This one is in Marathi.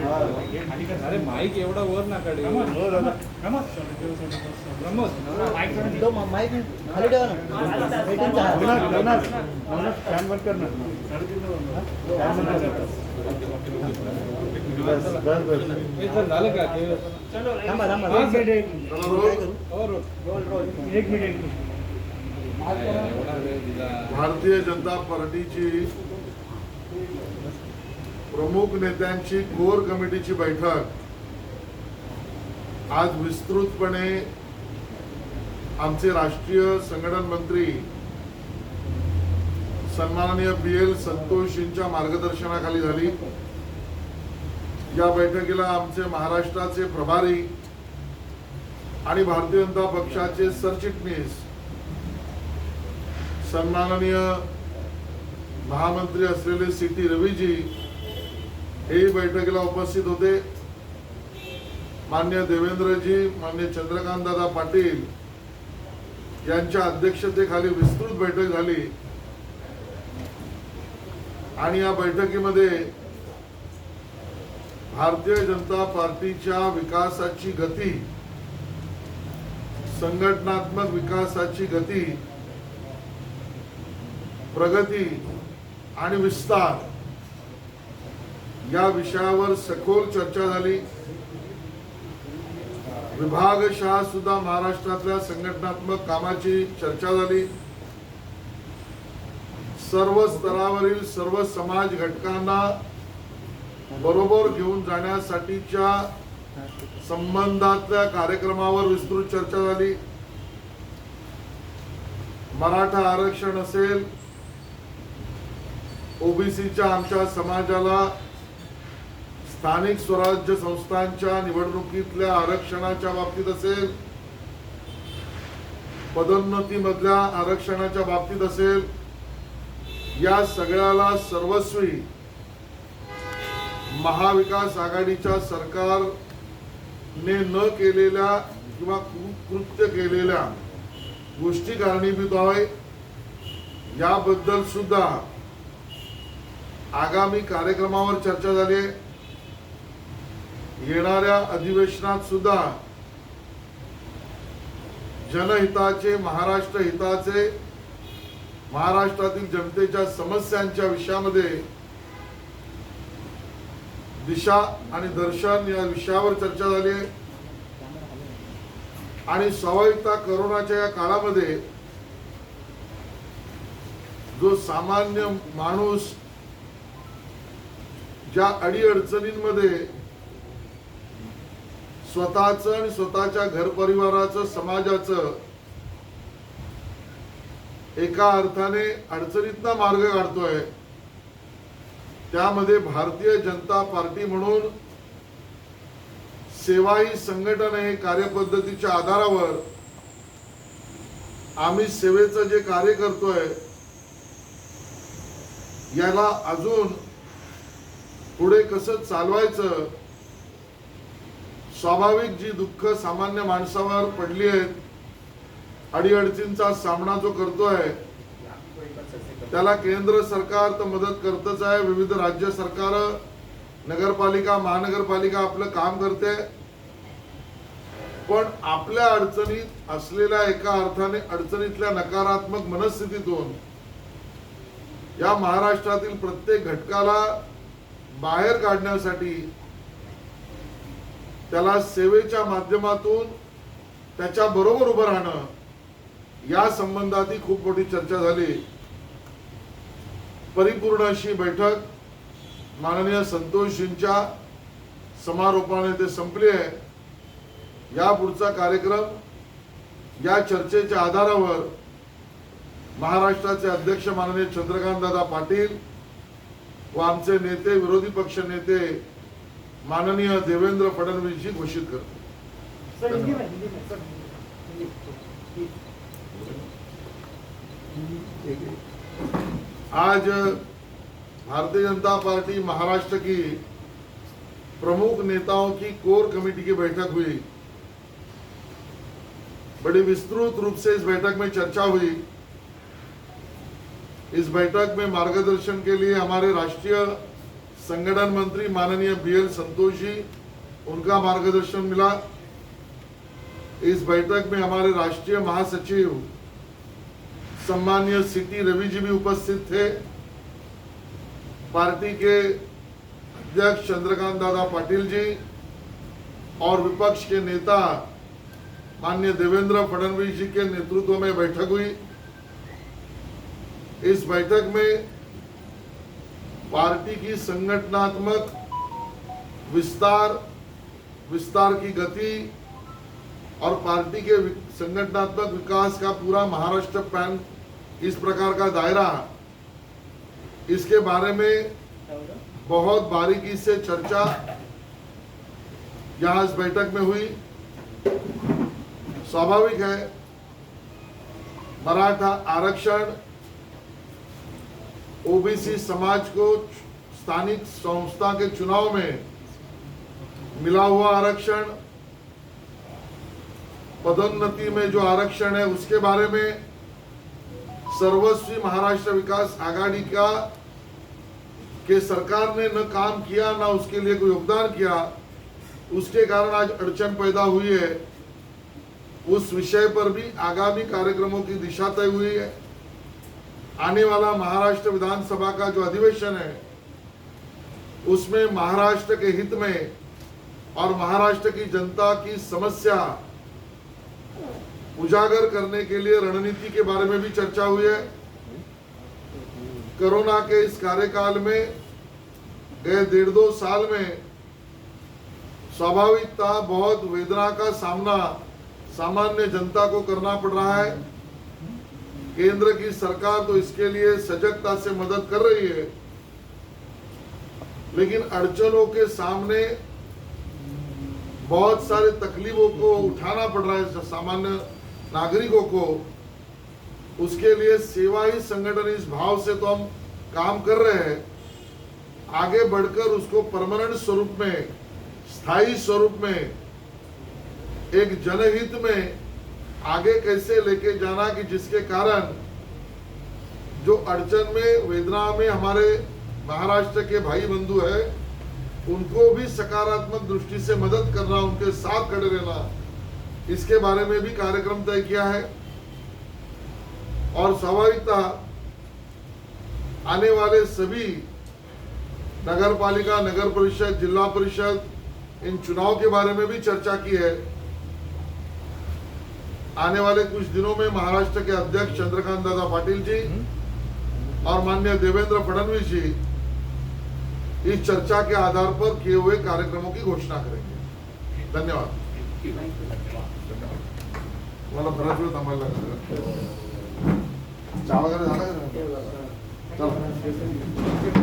अरे माईक एवढा वर ना कडे प्रमोद तो माईक खाली ठेवा ना मीटिंग फॅन बंद कर ना हे तर झालं का ते थांबा थांबा हा, सर. एक मिनिट एवढा वेळ दिला भारतीय जनता पार्टीची प्रमुख नेत्यांची कोर कमिटीची बैठक आज विस्तृतपणे आमचे राष्ट्रीय संघटन मंत्री सन्माननीय PL संतोषजींच्या मार्गदर्शनाखाली झाली। या बैठकीला आमचे महाराष्ट्राचे प्रभारी आणि भारतीय जनता पक्षाचे सरचिटणीस सन्माननीय महामंत्री असलेले CT रवीजी हे बैठकीला उपस्थित होते। मान्य देवेंद्रजी, मान्य चंद्रकांत दादा पाटील यांच्या अध्यक्षतेखाली विस्तृत बैठक झाली आणि या बैठकीमध्ये भारतीय जनता पार्टीच्या विकासाची गती, संघटनात्मक विकासाची गती, प्रगती आणि विस्तार या विषयावर सखोल चर्चा झाली। विभागशः सुद्धा महाराष्ट्रातल्या संघटनात्मक कामाची चर्चा झाली। सर्व स्तरावरील सर्व समाज घटकांना बरोबर घेऊन जाण्यासाठीच्या संबंधातल्या कार्यक्रमावर विस्तृत चर्चा झाली। मराठा आरक्षण असेल, ओबीसीच्या आमच्या समाजाला स्थानिक स्वराज्य संस्थांच्या निवडणुकीतल्या आरक्षणाच्या बाबतीत असेल, पदोन्नतीमधल्या आरक्षणाच्या बाबतीत असेल, या सगळ्याला सर्वस्वी महाविकास आघाडीच्या सरकारने न केलेल्या किंवा कृत्य केलेल्या गोष्टी कारणीभूत आहे। याबद्दल सुद्धा आगामी कार्यक्रमावर चर्चा झाली। येणाऱ्या अधिवेशनात सुद्धा जनहिताचे, महाराष्ट्र हिताचे, महाराष्ट्रातील जनतेच्या समस्यांच्या विषयामध्ये दिशा आणि दर्शन या विषयावर चर्चा झाली आणि स्वाभाविकता कोरोनाच्या या काळामध्ये जो सामान्य माणूस ज्या अडीअडचणींमध्ये स्वतःचं आणि स्वतःच्या घर परिवाराचं, समाजाचं एका अर्थाने अडचणीतनं मार्ग काढतोय, त्यामध्ये भारतीय जनता पार्टी म्हणून सेवा ही संघटन हे कार्यपद्धतीच्या आधारावर आम्ही सेवेचं जे कार्य करतोय याला अजून पुढे कसं चालवायचं, स्वाभाविक जी दुःख सामान्य माणसावर पडली आहेत, अडीअडचणींचा सामना जो करतोय त्याला केंद्र सरकार तर मदत करतच आहे, विविध राज्य सरकार, नगरपालिका, महानगरपालिका आपलं काम करते, पण आपल्या अडचणीत असलेल्या एका अर्थाने अडचणीतल्या नकारात्मक मनस्थितीतून या महाराष्ट्रातील प्रत्येक घटकाला बाहेर काढण्यासाठी त्याला सेवेच्या माध्यमातून त्याच्या बरोबर उभं राहणं या संबंधात खूप मोठी चर्चा झाली। परिपूर्ण अशी बैठक माननीय संतोषजींच्या समारोपाने ते संपली आहे। या पुढचा कार्यक्रम या चर्चेच्या आधारावर महाराष्ट्राचे अध्यक्ष माननीय चंद्रकांत दादा पाटील व आमचे नेते, विरोधी पक्ष नेते माननीय देवेंद्र फडणवीस जी घोषित करते। आज भारतीय जनता पार्टी महाराष्ट्र की प्रमुख नेताओं की कोर कमेटी की बैठक हुई। बड़ी विस्तृत रूप से इस बैठक में चर्चा हुई। इस बैठक में मार्गदर्शन के लिए हमारे राष्ट्रीय संगठन मंत्री माननीय BL संतोष जी, उनका मार्गदर्शन मिला। इस बैठक में हमारे राष्ट्रीय महासचिव सम्मानीय CT रवि जी भी उपस्थित थे। पार्टी के अध्यक्ष चंद्रकांत दादा पाटिल जी और विपक्ष के नेता माननीय देवेंद्र फडणवीस जी के नेतृत्व में बैठक हुई। इस बैठक में पार्टी की संगठनात्मक विस्तार की गति और पार्टी के संगठनात्मक विकास का पूरा महाराष्ट्र प्लान, इस प्रकार का दायरा, इसके बारे में बहुत बारीकी से चर्चा यहाँ इस बैठक में हुई। स्वाभाविक है, मराठा आरक्षण OBC समाज को स्थानिक संस्था के चुनाव में मिला हुआ आरक्षण, पदोन्नति में जो आरक्षण है उसके बारे में सर्वस्वी महाराष्ट्र विकास आघाड़ी के सरकार ने न काम किया, न उसके लिए कोई योगदान किया, उसके कारण आज अड़चन पैदा हुई है। उस विषय पर भी आगामी कार्यक्रमों की दिशा तय हुई है। आने वाला महाराष्ट्र विधानसभा का जो अधिवेशन है उसमें महाराष्ट्र के हित में और महाराष्ट्र की जनता की समस्या उजागर करने के लिए रणनीति के बारे में भी चर्चा हुई है। कोरोना के इस कार्यकाल में गए 1.5-2 साल में स्वाभाविक था, बहुत वेदना का सामना सामान्य जनता को करना पड़ रहा है। केंद्र की सरकार तो इसके लिए सजगता से मदद कर रही है, लेकिन अड़चनों के सामने बहुत सारे तकलीफों को उठाना पड़ रहा है सामान्य नागरिकों को। उसके लिए सेवा ही संगठन, इस भाव से तो हम काम कर रहे हैं। आगे बढ़कर उसको परमानेंट स्वरूप में, स्थायी स्वरूप में, एक जनहित में आगे कैसे लेके जाना कि जिसके कारण जो अड़चन में, वेदना में हमारे महाराष्ट्र के भाई बंधु है, उनको भी सकारात्मक दृष्टि से मदद करना, उनके साथ खड़े रहना, इसके बारे में भी कार्यक्रम तय किया है। और स्वाभाविकता आने वाले सभी नगर पालिका, नगर परिषद, जिला परिषद, इन चुनाव के बारे में भी चर्चा की है। आने वाले कुछ दिनों में महाराष्ट्र के अध्यक्ष चंद्रकांत दादा पाटिल जी और माननीय देवेंद्र फडणवीस जी इस चर्चा के आधार पर किए हुए कार्यक्रमों की घोषणा करेंगे। धन्यवाद। मला बराच वेळ थांबायला लागला। चहा वगैरे झाला का? चला.